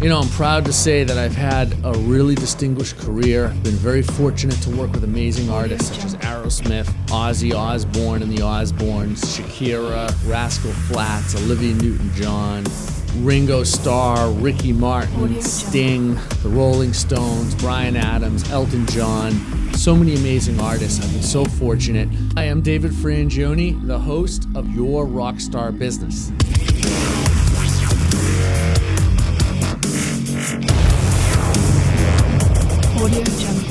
You know, I'm proud to say that I've had a really distinguished career. I've been very fortunate to work with amazing artists such as Aerosmith, Ozzy Osbourne and the Osbournes, Shakira, Rascal Flatts, Olivia Newton-John, Ringo Starr, Ricky Martin, Sting, the Rolling Stones, Bryan Adams, Elton John. So many amazing artists. I've been so fortunate. I am David Frangione, the host of Your Rockstar Business.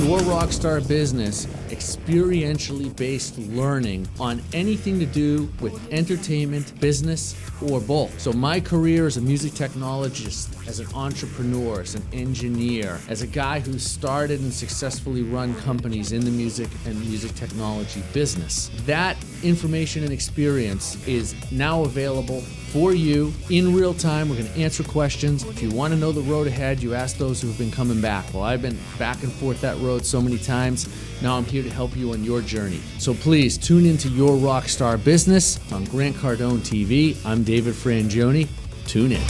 Your Rockstar Business, experientially based learning on anything to do with entertainment, business, or both. So my career as a music technologist, as an entrepreneur, as an engineer, as a guy who started and successfully run companies in the music and music technology business. That information and experience is now available for you in real time. We're going to answer questions. If you want to know the road ahead, you ask those who have been coming back. Well, I've been back and forth that road so many times. Now I'm here to help you on your journey. So please tune into Your Rockstar Business on Grant Cardone TV. I'm David Frangione. Tune in.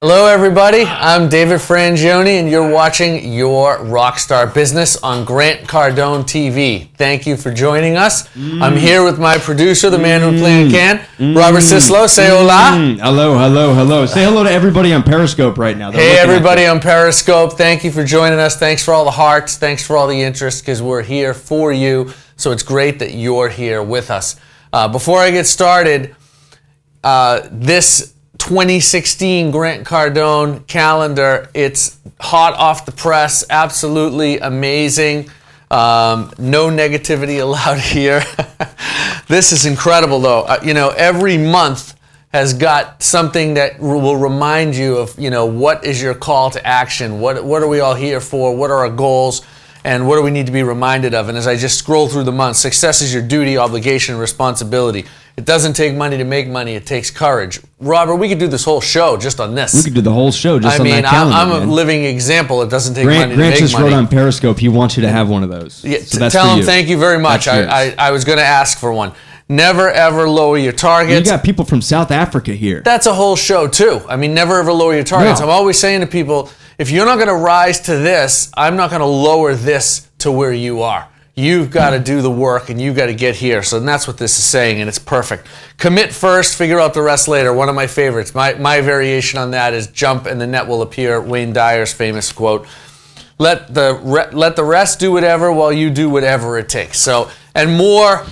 Hello everybody, I'm David Frangione and you're watching Your Rockstar Business on Grant Cardone TV. Thank you for joining us. I'm here with my producer, the man who playing can, Robert Sislo. Say hola. Hello. Say hello to everybody on Periscope right now. Hey everybody on Periscope, thank you for joining us. Thanks for all the hearts, thanks for all the interest, because we're here for you. So it's great that you're here with us. Before I get started, this 2016 Grant Cardone calendar, it's hot off the press, absolutely amazing. No negativity allowed here. This is incredible though. Every month has got something that will remind you of, what is your call to action? What are we all here for? What are our goals? And what do we need to be reminded of? And as I just scroll through the months, success is your duty, obligation, responsibility. It doesn't take money to make money. It takes courage. Robert, we could do this whole show just on this. We could do the whole show just on that calendar. I'm a living example. It doesn't take money to make money. Grant just wrote on Periscope, he wants you to have one of those. Yeah, so tell him thank you very much. I was going to ask for one. Never ever lower your targets. You got people from South Africa here. That's a whole show too. Never ever lower your targets. No. I'm always saying to people, if you're not going to rise to this, I'm not going to lower this to where you are. You've got to do the work and you've got to get here. So that's what this is saying, and it's perfect. Commit first, figure out the rest later. One of my favorites. My variation on that is jump and the net will appear. Wayne Dyer's famous quote. Let the rest do whatever while you do whatever it takes. So, and more,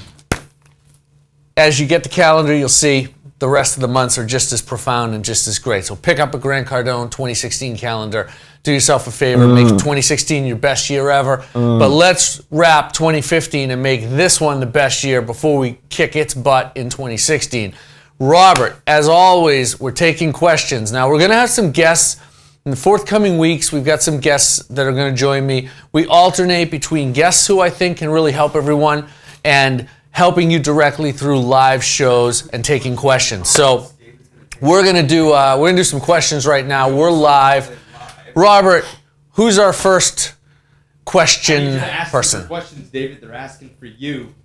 as you get the calendar, you'll see the rest of the months are just as profound and just as great. So pick up a Grant Cardone 2016 calendar. Do yourself a favor, make 2016 your best year ever. But let's wrap 2015 and make this one the best year before we kick its butt in 2016. Robert, as always, we're taking questions. Now, we're going to have some guests in the forthcoming weeks. We've got some guests that are going to join me. We alternate between guests who I think can really help everyone and helping you directly through live shows and taking questions. So we're going to do some questions right now. We're live. Robert, who's our first question person? Questions, David. They're asking for you.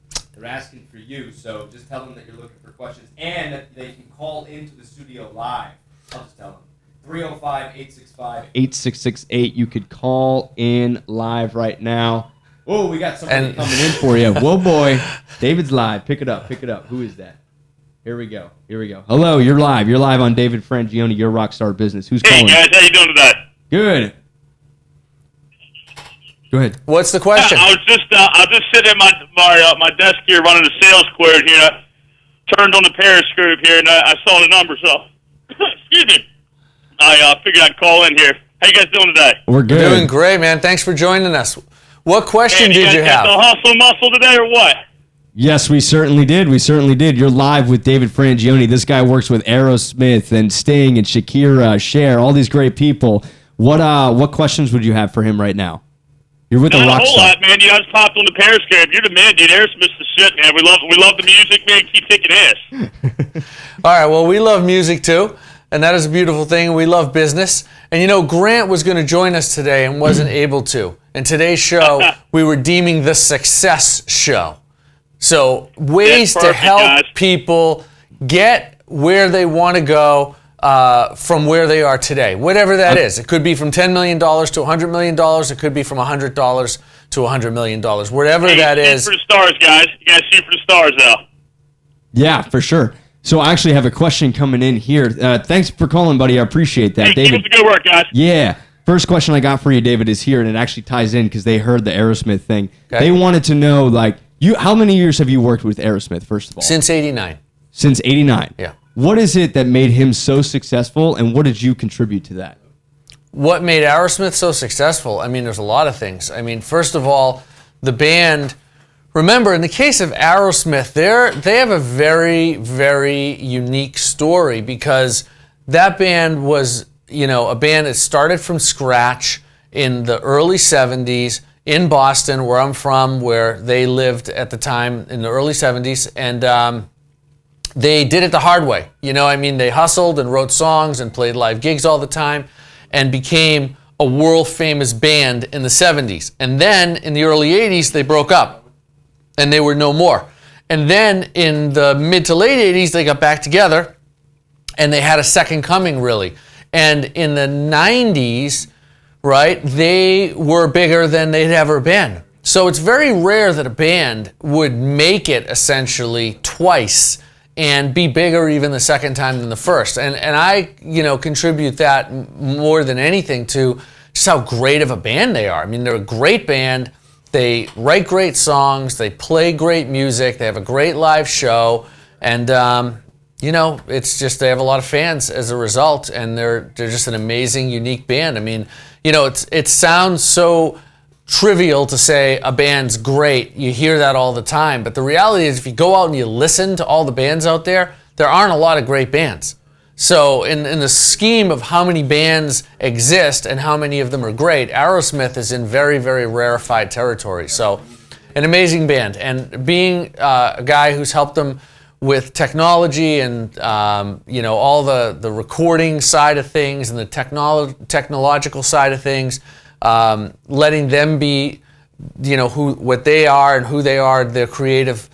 So just tell them that you're looking for questions and that they can call into the studio live. I'll just tell them. 305-865-8668. You could call in live right now. Oh, we got somebody coming in for you. Whoa, boy. David's live. Pick it up. Who is that? Here we go. Hello, you're live. You're live on David Frangione, Your Rockstar Business. Who's calling? Hey, guys. How you doing today? Good. Go ahead. What's the question? I was just sitting at my desk here running the sales query here. I turned on the Periscope here, and I saw the number, so excuse me. I figured I'd call in here. How you guys doing today? We're good. We're doing great, man. Thanks for joining us. What question did you have? The hustle muscle today, or what? Yes, we certainly did. You're live with David Frangione. This guy works with Aerosmith and Sting and Shakira, Cher, all these great people. What questions would you have for him right now? You're with the Rockstar. Not a whole lot, man. You guys popped on the Periscope. You're the man, dude. Aerosmith's the shit, man. We love the music, man. Keep kicking ass. All right, well, we love music too. and that is a beautiful thing. We love business. And you know, Grant was going to join us today and wasn't able to. In today's show, we were deeming the success show. So ways to help people get where they want to go from where they are today, whatever that is. It could be from $10 million to $100 million. It could be from $100 to $100 million, whatever that is. Shoot for the stars, guys. You guys shoot for the stars, though. Yeah, for sure. So I actually have a question coming in here. Thanks for calling, buddy. I appreciate that, Hey, David. keep up the good work, guys. Yeah. First question I got for you, David, is here, and it actually ties in because they heard the Aerosmith thing. Okay. They wanted to know, like, how many years have you worked with Aerosmith, first of all? Since '89. Since 89. Yeah. What is it that made him so successful, and what did you contribute to that? What made Aerosmith so successful? I mean, there's a lot of things. I mean, first of all, the band. Remember, in the case of Aerosmith, they have a very, very unique story because that band was, you know, a band that started from scratch in the early 70s in Boston, where I'm from, where they lived at the time in the early 70s, and they did it the hard way. You know, I mean, they hustled and wrote songs and played live gigs all the time and became a world-famous band in the 70s. And then in the early 80s, they broke up and they were no more. And then in the mid to late 80s, they got back together and they had a second coming, really. And in the 90s, right, they were bigger than they'd ever been. So it's very rare that a band would make it essentially twice and be bigger even the second time than the first. And I, you know, contribute that more than anything to just how great of a band they are. I mean, they're a great band. They write great songs. They play great music. They have a great live show. And, you know, it's just they have a lot of fans as a result. And they're just an amazing, unique band. I mean, you know, it sounds so trivial to say a band's great. You hear that all the time. But the reality is if you go out and you listen to all the bands out there, there aren't a lot of great bands. So in the scheme of how many bands exist and how many of them are great, Aerosmith is in very, very rarefied territory. So an amazing band. And being a guy who's helped them with technology and you know, all the recording side of things and the technological side of things, letting them be, you know, what they are and who they are, their creative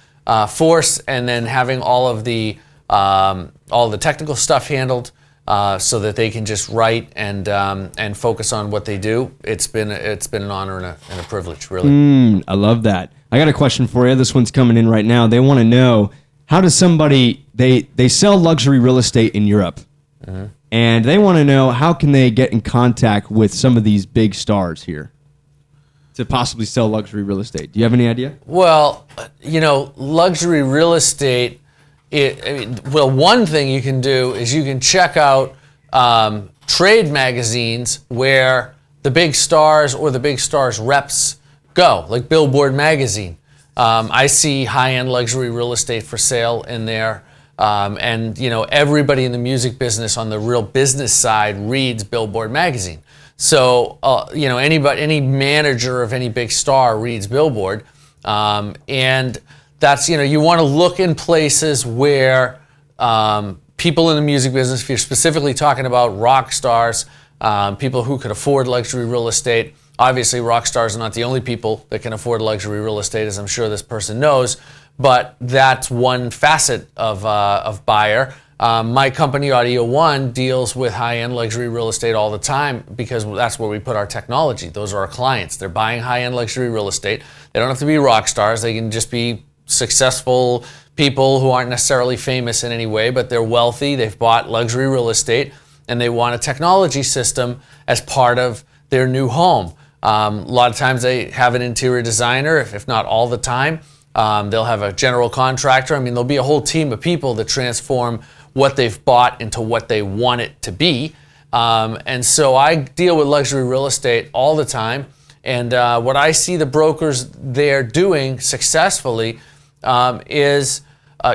force, and then having all the technical stuff handled so that they can just write and focus on what they do. It's been an honor and a privilege, really. I love that. I got a question for you. This one's coming in right now. They want to know, how does somebody, they sell luxury real estate in Europe, and they want to know how can they get in contact with some of these big stars here to possibly sell luxury real estate. Do you have any idea? Well, you know, luxury real estate, one thing you can do is you can check out trade magazines where the big stars or the big stars reps go, like Billboard magazine. I see high-end luxury real estate for sale in there. And, you know, everybody in the music business on the real business side reads Billboard magazine. So, you know, any manager of any big star reads Billboard. And that's, you know, you want to look in places where people in the music business, if you're specifically talking about rock stars, people who could afford luxury real estate. Obviously, rock stars are not the only people that can afford luxury real estate, as I'm sure this person knows. But that's one facet of buyer. My company, Audio One, deals with high-end luxury real estate all the time because that's where we put our technology. Those are our clients. They're buying high-end luxury real estate. They don't have to be rock stars. They can just be successful people who aren't necessarily famous in any way, but they're wealthy. They've bought luxury real estate, and they want a technology system as part of their new home. A lot of times they have an interior designer, if not all the time. They'll have a general contractor. I mean, there'll be a whole team of people that transform what they've bought into what they want it to be. And so I deal with luxury real estate all the time. And what I see the brokers there doing successfully is,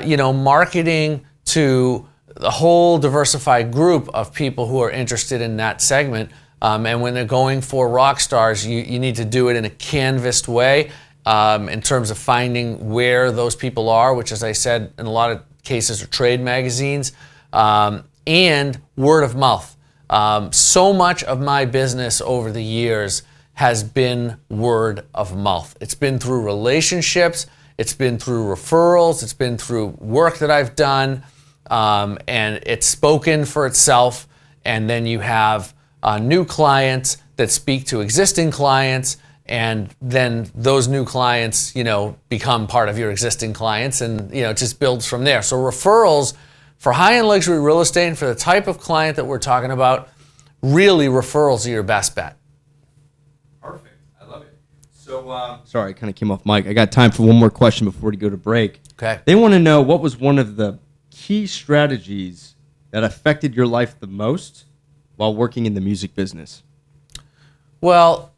you know, marketing to the whole diversified group of people who are interested in that segment. And when they're going for rock stars, you need to do it in a canvassed way. In terms of finding where those people are, which, as I said, in a lot of cases are trade magazines, and word of mouth. So much of my business over the years has been word of mouth. It's been through relationships, it's been through referrals, it's been through work that I've done, and it's spoken for itself. And then you have new clients that speak to existing clients, and then those new clients, become part of your existing clients, and it just builds from there. So referrals for high-end luxury real estate and for the type of client that we're talking about, really referrals are your best bet. Perfect. I love it. So, sorry, I kind of came off mic. I got time for one more question before we go to break. Okay. They want to know, what was one of the key strategies that affected your life the most while working in the music business? Well,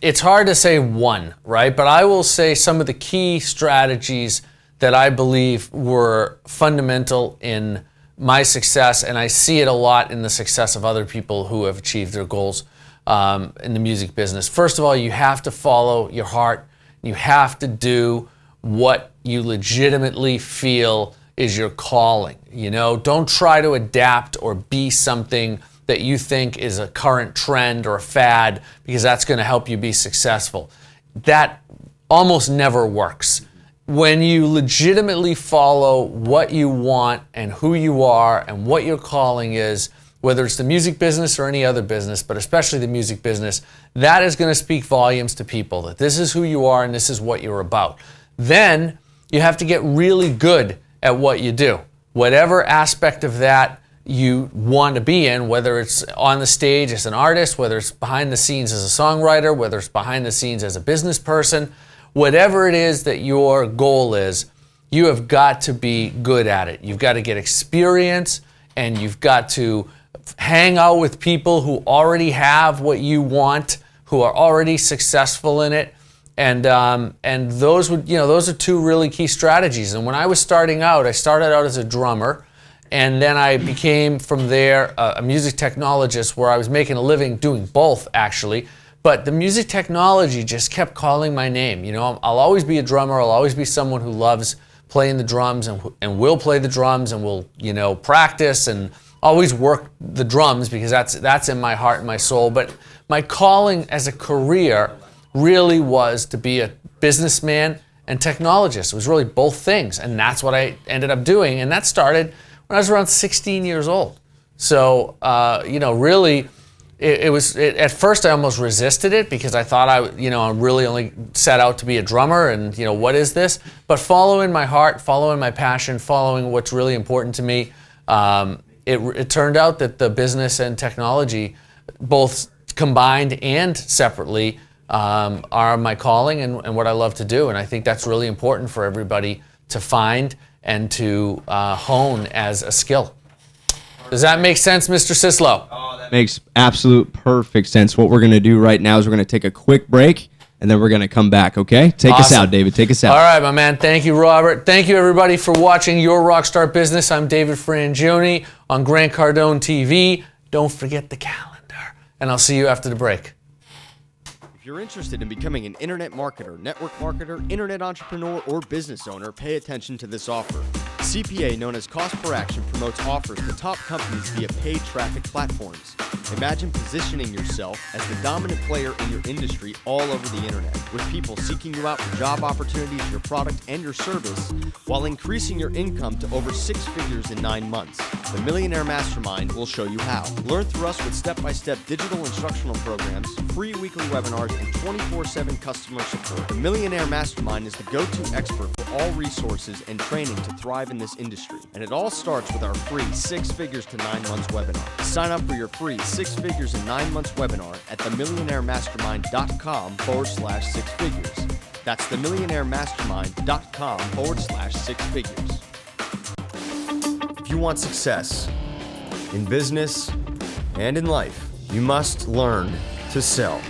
it's hard to say one, right? But I will say some of the key strategies that I believe were fundamental in my success, and I see it a lot in the success of other people who have achieved their goals in the music business. First of all, you have to follow your heart. You have to do what you legitimately feel is your calling. Don't try to adapt or be something that you think is a current trend or a fad, because that's going to help you be successful. That almost never works. When you legitimately follow what you want and who you are and what your calling is, whether it's the music business or any other business, but especially the music business, that is going to speak volumes to people, that this is who you are and this is what you're about. Then you have to get really good at what you do. Whatever aspect of that you want to be in, whether it's on the stage as an artist, whether it's behind the scenes as a songwriter, whether it's behind the scenes as a business person, whatever it is that your goal is, you have got to be good at it. You've got to get experience, and you've got to hang out with people who already have what you want, who are already successful in it. And those are two really key strategies. And when I was starting out, I started out as a drummer, and then I became from there a music technologist, where I was making a living doing both, actually. But the music technology just kept calling my name. I'll always be a drummer. I'll always be someone who loves playing the drums and will play the drums and will, practice and always work the drums, because that's in my heart and my soul. But my calling as a career really was to be a businessman and technologist. It was really both things, and that's what I ended up doing. And that started when I was around 16 years old. So, really, at first I almost resisted it, because I thought I really only set out to be a drummer, and what is this? But following my heart, following my passion, following what's really important to me, it turned out that the business and technology, both combined and separately, are my calling and what I love to do. And I think that's really important for everybody to find and to hone as a skill. Does that make sense, Mr. Sislo? Oh, that makes absolute perfect sense. What we're going to do right now is we're going to take a quick break, and then we're going to come back, okay? Take us out, David. Take us out. All right, my man. Thank you, Robert. Thank you, everybody, for watching Your Rockstar Business. I'm David Frangioni on Grant Cardone TV. Don't forget the calendar, and I'll see you after the break. If you're interested in becoming an internet marketer, network marketer, internet entrepreneur, or business owner, pay attention to this offer. CPA, known as Cost Per Action, promotes offers to top companies via paid traffic platforms. Imagine positioning yourself as the dominant player in your industry all over the internet, with people seeking you out for job opportunities, your product, and your service, while increasing your income to over 6 figures in 9 months. The Millionaire Mastermind will show you how. Learn through us with step-by-step digital instructional programs, free weekly webinars, and 24/7 customer support. The Millionaire Mastermind is the go-to expert for all resources and training to thrive in this industry. And it all starts with our free 6 Figures to 9 Months webinar. Sign up for your free 6 Figures in 9 Months webinar at themillionairemastermind.com/6 figures. That's themillionairemastermind.com/6 figures. If you want success in business and in life, you must learn to sell.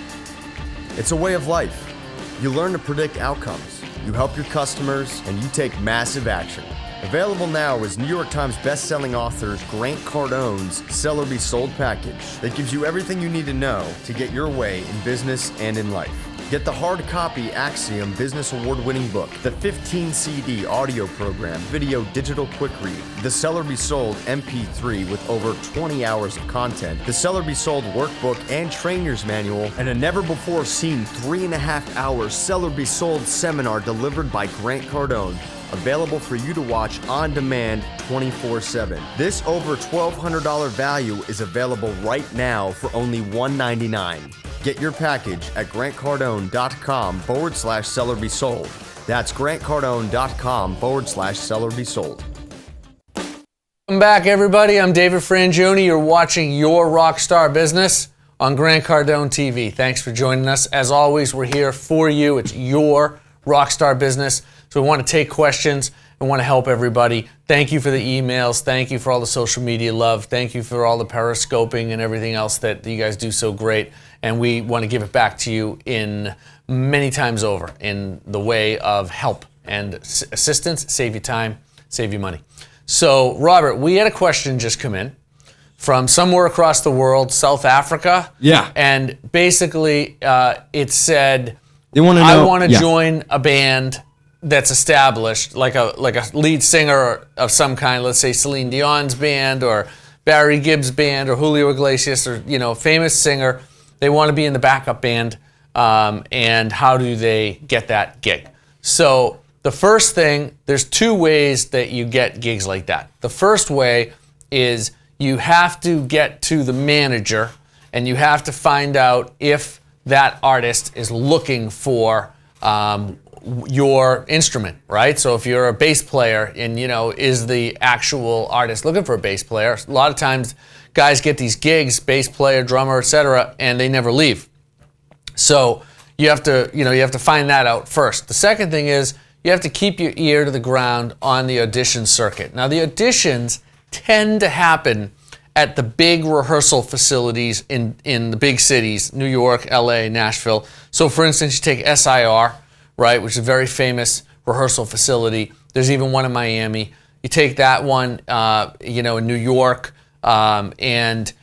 It's a way of life. You learn to predict outcomes, you help your customers, and you take massive action. Available now is New York Times best-selling author Grant Cardone's Sell or Be Sold package that gives you everything you need to know to get your way in business and in life. Get the hard copy Axiom Business Award-winning book, the 15 CD audio program, video digital quick read, the Seller Be Sold MP3 with over 20 hours of content, the Seller Be Sold workbook and trainer's manual, and a never-before-seen 3.5-hour Seller Be Sold seminar delivered by Grant Cardone, available for you to watch on demand 24/7. This over $1,200 value is available right now for only $199. Get your package at grantcardone.com/sellerbesold. That's grantcardone.com/sellerbesold. Welcome back, everybody. I'm David Frangioni. You're watching Your Rockstar Business on Grant Cardone TV. Thanks for joining us. As always, we're here for you. It's your Rockstar Business. So we want to take questions and want to help everybody. Thank you for the emails. Thank you for all the social media love. Thank you for all the periscoping and everything else that you guys do so great. And we want to give it back to you in many times over in the way of help and assistance, save you time, save you money. So, Robert, we had a question just come in from somewhere across the world, South Africa. Yeah. And basically, it said, They want to know. I want to join a band that's established, like a lead singer of some kind, let's say Celine Dion's band or Barry Gibb's band or Julio Iglesias or, famous singer. They want to be in the backup band, and how do they get that gig? So the first thing, there's two ways that you get gigs like that. The first way is you have to get to the manager and you have to find out if that artist is looking for your instrument, right? So if you're a bass player and, is the actual artist looking for a bass player, a lot of times guys get these gigs, bass player, drummer, etc., and they never leave. So you have to find that out first. The second thing is you have to keep your ear to the ground on the audition circuit. Now, the auditions tend to happen at the big rehearsal facilities in the big cities, New York, LA, Nashville. So for instance, you take SIR, right, which is a very famous rehearsal facility. There's even one in Miami. You take that one, in New York, and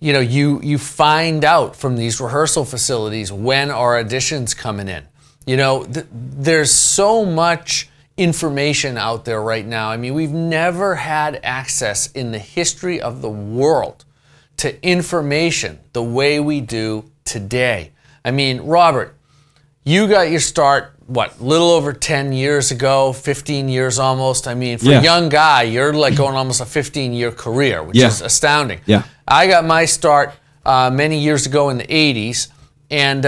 you find out from these rehearsal facilities when are auditions coming in. There's so much information out there right now. I mean, we've never had access in the history of the world to information the way we do today. I mean, Robert, you got your start, a little over 10 years ago, 15 years almost. I mean, for a young guy, you're like going almost a 15-year career, which is astounding. Yeah. I got my start many years ago in the 80s, and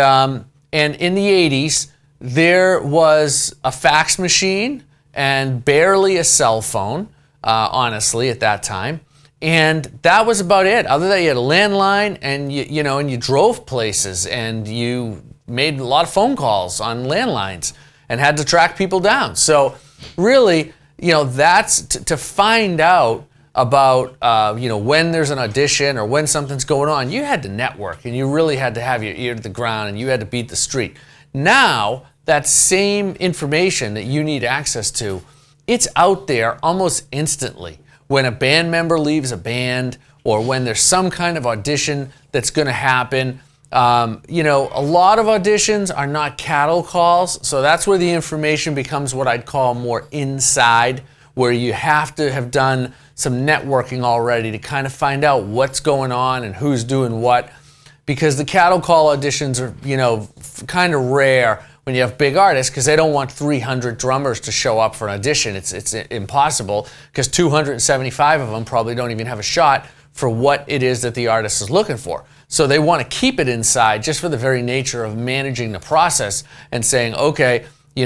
in the 80s, there was a fax machine and barely a cell phone, honestly, at that time. And that was about it. Other than that, you had a landline, and you drove places, and you made a lot of phone calls on landlines and had to track people down. So really, that's to find out about, when there's an audition or when something's going on, you had to network, and you really had to have your ear to the ground, and you had to beat the street. Now, that same information that you need access to, it's out there almost instantly. When a band member leaves a band or when there's some kind of audition that's going to happen, a lot of auditions are not cattle calls, so that's where the information becomes what I'd call more inside, where you have to have done some networking already to kind of find out what's going on and who's doing what, because the cattle call auditions are, kind of rare when you have big artists, because they don't want 300 drummers to show up for an audition. It's impossible, because 275 of them probably don't even have a shot for what it is that the artist is looking for. So they want to keep it inside just for the very nature of managing the process and saying, okay, we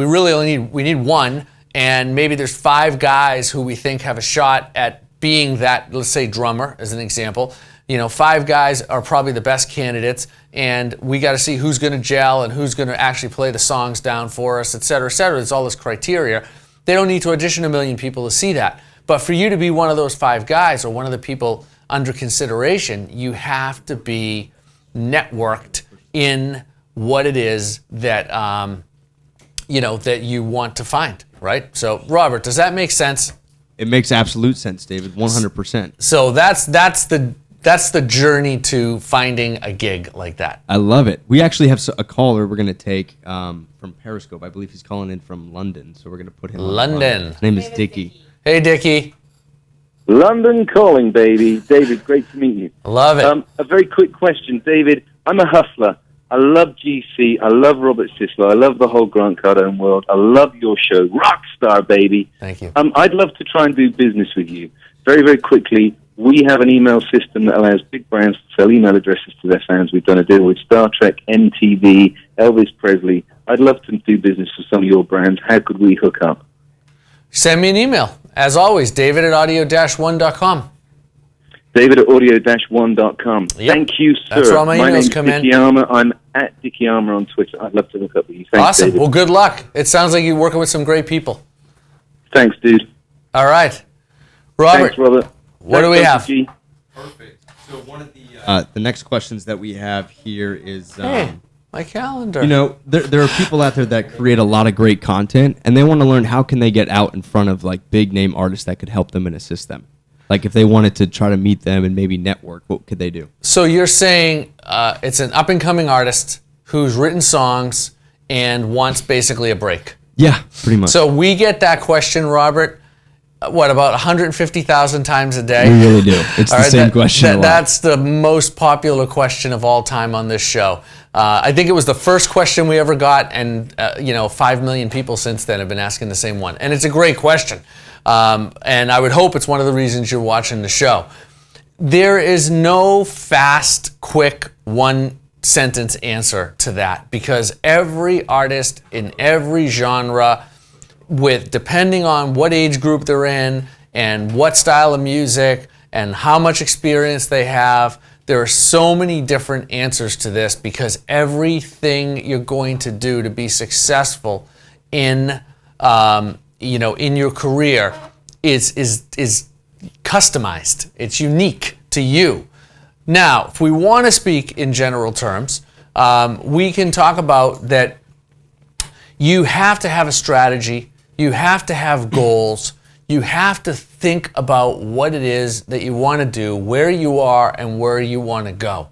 really only need one, and maybe there's 5 guys who we think have a shot at being that, let's say, drummer, as an example. 5 guys are probably the best candidates, and we got to see who's going to gel and who's going to actually play the songs down for us, et cetera, et cetera. There's all this criteria. They don't need to audition 1 million people to see that. But for you to be one of those 5 guys or one of the people under consideration, you have to be networked in what it is that, that you want to find, right? So, Robert, does that make sense? It makes absolute sense, David, 100%. So that's the that's the journey to finding a gig like that. I love it. We actually have a caller we're going to take from Periscope. I believe he's calling in from London, so we're going to put him on the line. London. His name is Dickie. Hey, Dickie. London calling, baby. David, great to meet you. Love it. A very quick question, David. I'm a hustler. I love GC. I love Robert Sisler. I love the whole Grant Cardone world. I love your show. Rockstar, baby. Thank you. I'd love to try and do business with you. Very, very quickly, we have an email system that allows big brands to sell email addresses to their fans. We've done a deal with Star Trek, MTV, Elvis Presley. I'd love to do business with some of your brands. How could we hook up? Send me an email. As always, david@audio-1.com. David at audio-1.com. Yep. Thank you, sir. That's where all my My emails name's come Dickie in. Armour. I'm at Dickie Armour on Twitter. I'd love to hook up with you. Thanks, Awesome. David. Well, good luck. It sounds like you're working with some great people. Thanks, dude. All right. Robert, Thanks, Robert. what do we have? G. Perfect. So one of the next questions that we have here is, Hey, my calendar. you know, there are people out there that create a lot of great content, and they want to learn how can they get out in front of like big name artists that could help them and assist them. Like if they wanted to try to meet them and maybe network, what could they do? So you're saying it's an up-and-coming artist who's written songs and wants basically a break. Yeah, pretty much. So we get that question, Robert, what, about 150,000 times a day? We really do. It's All the right, same question a lot. That's the most popular question of all time on this show. I think it was the first question we ever got, and 5 million people since then have been asking the same one. And it's a great question. And I would hope it's one of the reasons you're watching the show. There is no fast, quick, one-sentence answer to that, because every artist in every genre, depending on what age group they're in and what style of music and how much experience they have, there are so many different answers to this, because everything you're going to do to be successful in your career is customized. It's unique to you. Now, if we want to speak in general terms, we can talk about that you have to have a strategy, you have to have goals, you have to think about what it is that you want to do, where you are and where you want to go.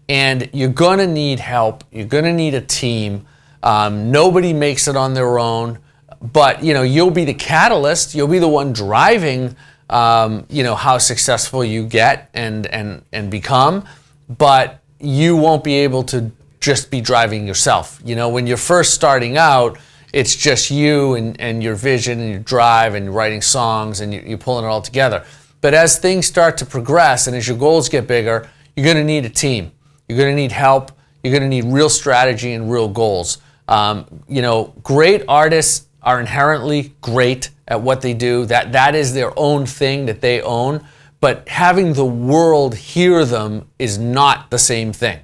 And you're going to need help, you're going to need a team. Nobody makes it on their own. But you'll be the catalyst. You'll be the one driving, how successful you get and become. But you won't be able to just be driving yourself. When you're first starting out, it's just you and your vision and your drive and you're writing songs and you're pulling it all together. But as things start to progress and as your goals get bigger, you're going to need a team. You're going to need help. You're going to need real strategy and real goals. Great artists are inherently great at what they do. That is their own thing that they own. But having the world hear them is not the same thing.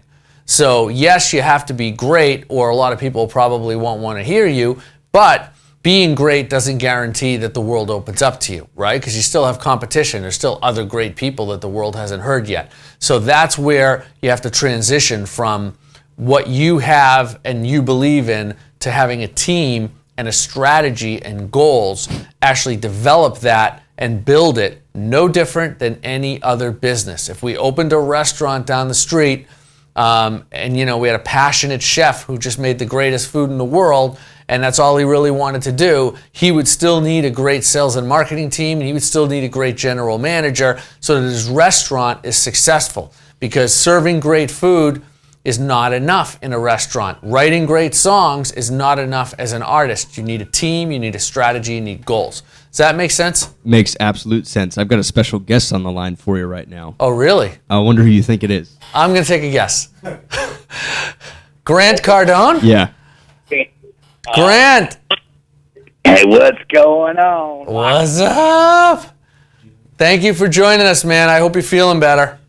So yes, you have to be great, or a lot of people probably won't want to hear you, but being great doesn't guarantee that the world opens up to you, right? Because you still have competition. There's still other great people that the world hasn't heard yet. So that's where you have to transition from what you have and you believe in to having a team and a strategy and goals. Actually develop that and build it, no different than any other business. If we opened a restaurant down the street and we had a passionate chef who just made the greatest food in the world, and that's all he really wanted to do, he would still need a great sales and marketing team, and he would still need a great general manager so that his restaurant is successful. Because serving great food is not enough in a restaurant. Writing great songs is not enough as an artist. You need a team, you need a strategy, you need goals. Does that make sense? Makes absolute sense. I've got a special guest on the line for you right now. Oh, really? I wonder who you think it is. I'm going to take a guess. Grant Cardone? Yeah. Grant! Hey, what's going on? What's up? Thank you for joining us, man. I hope you're feeling better.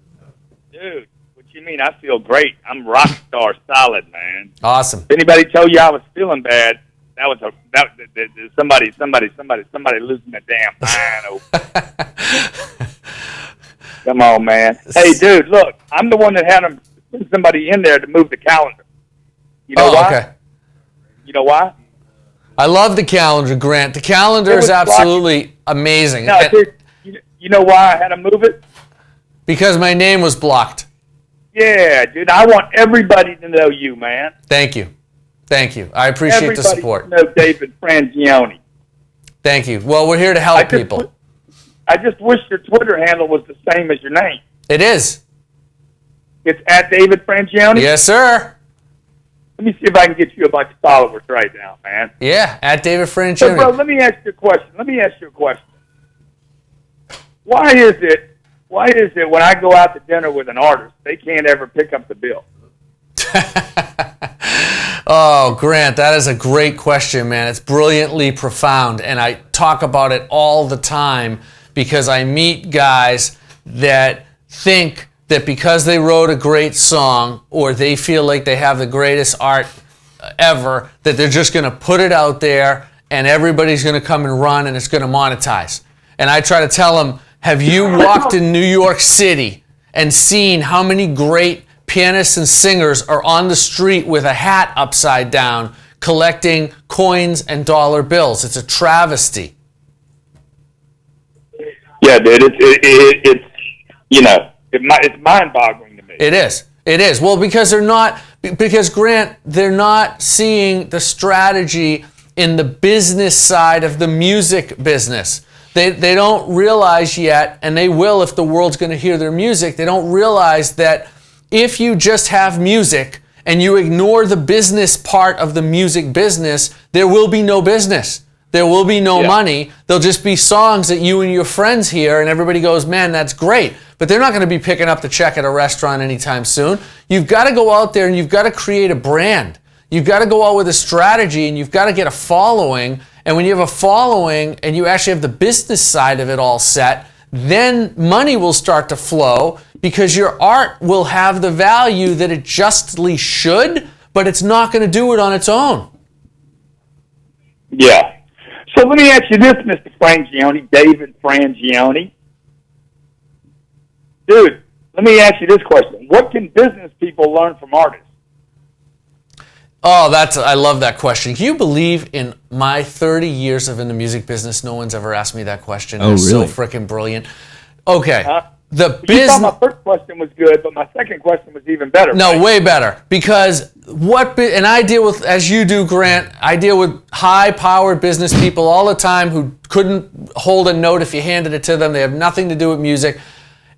Dude, what you mean? I feel great. I'm Rockstar solid, man. Awesome. If anybody told you I was feeling bad, that was somebody losing their damn mind. Come on, man. Hey, dude, look, I'm the one that had them put somebody in there to move the calendar. You know why? Okay. You know why? I love the calendar, Grant. The calendar is absolutely amazing. No, dude, you know why I had to move it? Because my name was blocked. Yeah, dude. I want everybody to know you, man. Thank you. Thank you. I appreciate the support. Everybody to know David Frangione. Thank you. Well, we're here to help people. I just wish your Twitter handle was the same as your name. It is. It's at David Frangione? Yes, sir. Let me see if I can get you a bunch of followers right now, man. Yeah, at David Frangione. So, bro, let me ask you a question. Why is it when I go out to dinner with an artist, they can't ever pick up the bill? Oh, Grant, that is a great question, man. It's brilliantly profound, and I talk about it all the time because I meet guys that think that because they wrote a great song or they feel like they have the greatest art ever, that they're just going to put it out there and everybody's going to come and run and it's going to monetize. And I try to tell them, have you walked in New York City and seen how many great pianists and singers are on the street with a hat upside down collecting coins and dollar bills? It's a travesty. Yeah, dude, it's mind-boggling to me. It is. Well, because Grant, they're not seeing the strategy in the business side of the music business. They don't realize yet, and they will if the world's going to hear their music, they don't realize that if you just have music and you ignore the business part of the music business, there will be no business. There will be no money. There'll just be songs that you and your friends hear and everybody goes, man, that's great. But they're not going to be picking up the check at a restaurant anytime soon. You've got to go out there and you've got to create a brand. You've got to go out with a strategy and you've got to get a following. And when you have a following and you actually have the business side of it all set, then money will start to flow because your art will have the value that it justly should, but it's not going to do it on its own. Yeah. So let me ask you this, Mr. Frangione, David Frangione. Dude, let me ask you this question. What can business people learn from artists? Oh, I love that question. Can you believe in my 30 years of in the music business, no one's ever asked me that question? Oh, They're really? so freaking brilliant. Okay. You thought my first question was good, but my second question was even better. No, right? way better. Because and I deal with, as you do, Grant, I deal with high-powered business people all the time who couldn't hold a note if you handed it to them. They have nothing to do with music.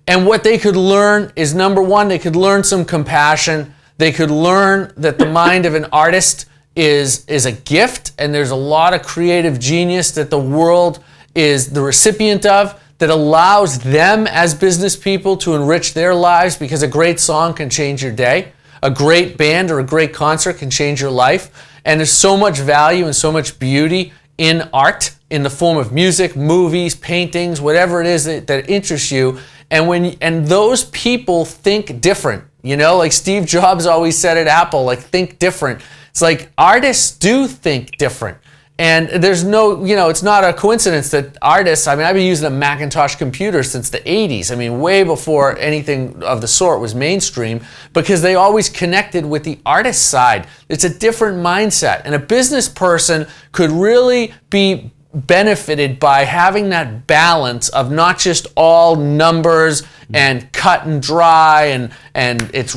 And what they could learn is, number one, they could learn some compassion. They could learn that the mind of an artist is a gift, and there's a lot of creative genius that the world is the recipient of that allows them as business people to enrich their lives, because a great song can change your day. A great band or a great concert can change your life. And there's so much value and so much beauty in art in the form of music, movies, paintings, whatever it is that interests you. And those people think different. You know, like Steve Jobs always said at Apple, like, think different. It's like artists do think different. And there's no, it's not a coincidence that artists, I've been using a Macintosh computer since the 80s. Way before anything of the sort was mainstream, because they always connected with the artist side. It's a different mindset. And a business person could really be benefited by having that balance of not just all numbers and cut and dry and it's,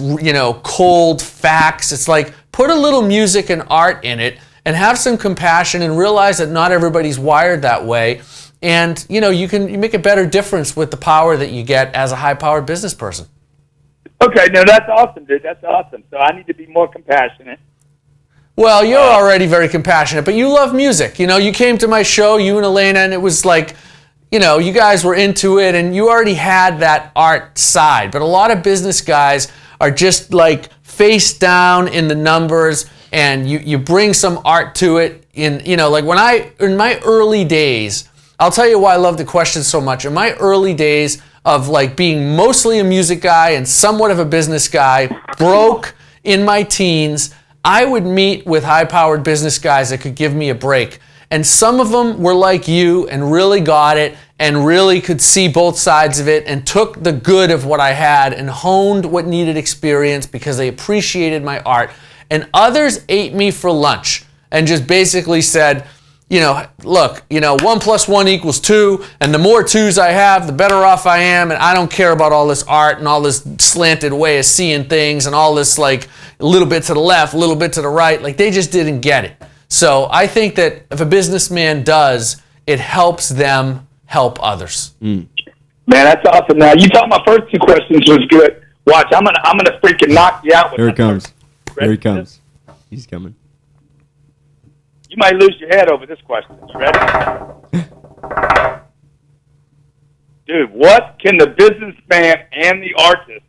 cold facts. It's like, put a little music and art in it, and have some compassion and realize that not everybody's wired that way. And, you make a better difference with the power that you get as a high-powered business person. Okay, no, that's awesome, dude. That's awesome. So I need to be more compassionate. Well, you're already very compassionate, but you love music. You came to my show, you and Elena, and it was like, you guys were into it, and you already had that art side. But a lot of business guys are just like face down in the numbers, and you bring some art to it. In my early days, I'll tell you why I love the question so much. In my early days of like being mostly a music guy and somewhat of a business guy, broke in my teens, I would meet with high-powered business guys that could give me a break. And some of them were like you and really got it and really could see both sides of it and took the good of what I had and honed what needed experience because they appreciated my art. And others ate me for lunch and just basically said, look, 1 + 1 = 2, and the more 2s I have, the better off I am, and I don't care about all this art and all this slanted way of seeing things and all this, like, a little bit to the left, a little bit to the right. Like, they just didn't get it. So I think that if a businessman does, it helps them help others. Man, that's awesome. Now, you thought my first 2 questions was good. Watch, I'm gonna freaking knock you out with Here that it comes. first. Here he Ready for comes. this? He's coming. You might lose your head over this question. You ready? Dude, what can the businessman and the artist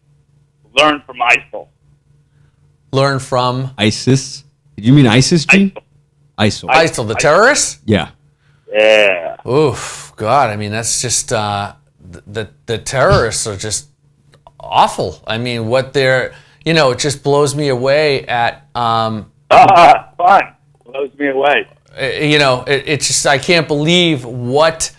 learn from ISIL? Learn from ISIS? Did you mean ISIS, G? ISIL. ISIL, the terrorists? Yeah. Yeah. Oof, God, I mean, that's just, the terrorists are just awful. I mean, what they're, it just blows me away at, Fun. Blows me away. It's just, I can't believe what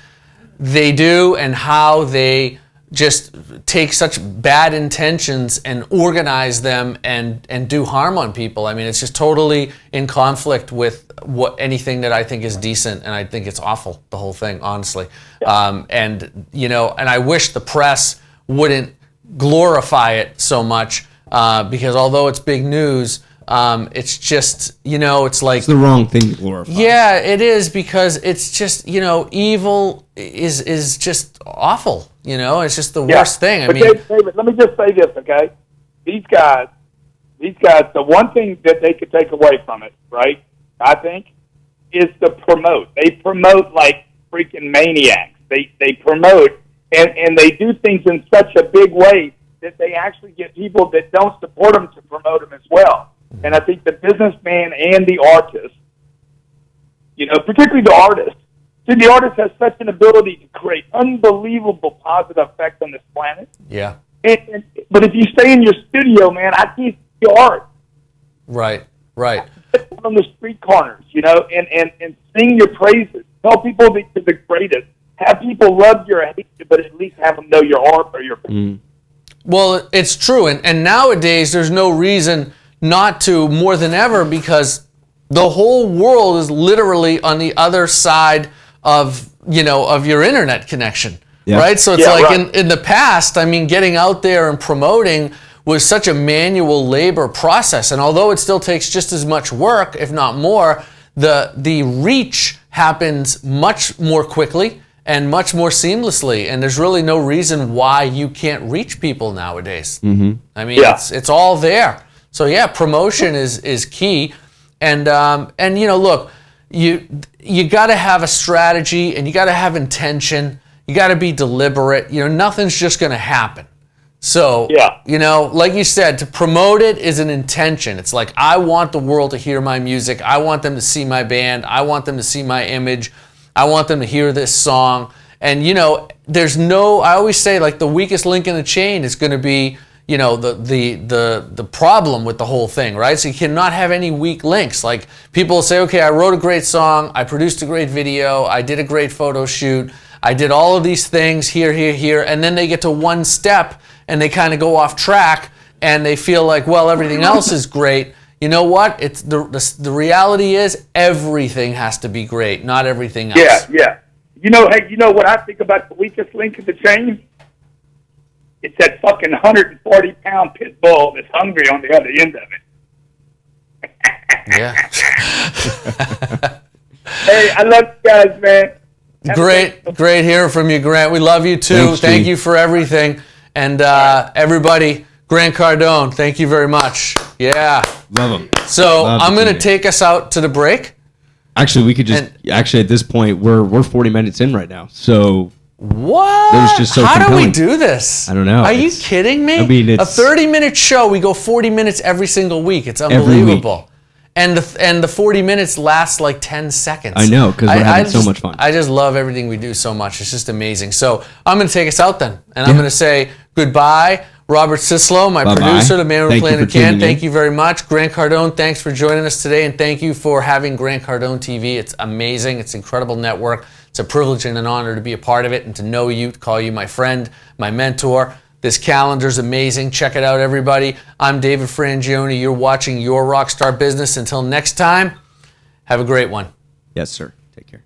they do and how they just take such bad intentions and organize them and do harm on people. I mean, it's just totally in conflict with anything that I think is decent, and I think it's awful, the whole thing, honestly. And I wish the press wouldn't glorify it so much, because although it's big news, it's just, it's like... It's the wrong thing to glorify. Yeah, it is, because it's just, evil is just awful, It's just the worst thing. David, let me just say this, okay? These guys, the one thing that they could take away from it, right, I think, is to promote. They promote like freaking maniacs. They promote, and they do things in such a big way that they actually get people that don't support them to promote them as well. And I think the businessman and the artist, particularly the artist, see, the artist has such an ability to create unbelievable positive effects on this planet. Yeah. But if you stay in your studio, man, I can't see your art. Right. On the street corners, and sing your praises. Tell people that you're the greatest. Have people love you or hate you, but at least have them know your art or your... Well, it's true. And nowadays, there's no reason not to, more than ever, because the whole world is literally on the other side of your internet connection, right? So it's in the past, I mean, getting out there and promoting was such a manual labor process, and although it still takes just as much work, if not more, the reach happens much more quickly and much more seamlessly, and there's really no reason why you can't reach people nowadays. I mean, it's all there. So yeah, promotion is key, and look, you got to have a strategy, and you got to have intention. You got to be deliberate. Nothing's just going to happen. So like you said, to promote it is an intention. It's like, I want the world to hear my music. I want them to see my band. I want them to see my image. I want them to hear this song. And there's no. I always say, like, the weakest link in the chain is going to be, the problem with the whole thing, right? So you cannot have any weak links. Like, people say, okay, I wrote a great song, I produced a great video, I did a great photo shoot, I did all of these things here, and then they get to one step and they kind of go off track and they feel like, well, everything else is great. You know what? It's the reality is everything has to be great, not everything else. Yeah. You know what I think about the weakest link in the chain? It's that fucking 140-pound pit bull that's hungry on the other end of it. Yeah. Hey, I love you guys, man. Great hearing from you, Grant. We love you too. Thanks, Thank G. you for everything. And everybody, Grant Cardone, thank you very much. Yeah. Love him. So Love I'm the going to team. take us out to the break. Actually, we could just... at this point, we're 40 minutes in right now. So... What? That was just so How compelling. do we do this? I don't know. Are you kidding me? I mean, a it's... 30-minute show. We go 40 minutes every single week. It's unbelievable. And the 40 minutes lasts like 10 seconds. I know, because we're having so much fun. I just love everything we do so much. It's just amazing. So I'm going to take us out then. And I'm going to say goodbye. Robert Sislo, my producer, the man who planted can. Thank you very much. Grant Cardone, thanks for joining us today. And thank you for having Grant Cardone TV. It's amazing. It's an incredible network. It's a privilege and an honor to be a part of it and to know you, to call you my friend, my mentor. This calendar's amazing. Check it out, everybody. I'm David Frangione. You're watching Your Rockstar Business. Until next time, have a great one. Yes, sir. Take care.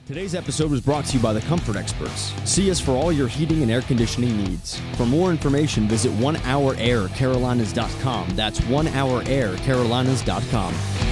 Today's episode was brought to you by the Comfort Experts. See us for all your heating and air conditioning needs. For more information, visit onehouраircarolinas.com. That's onehouraircarolinas.com.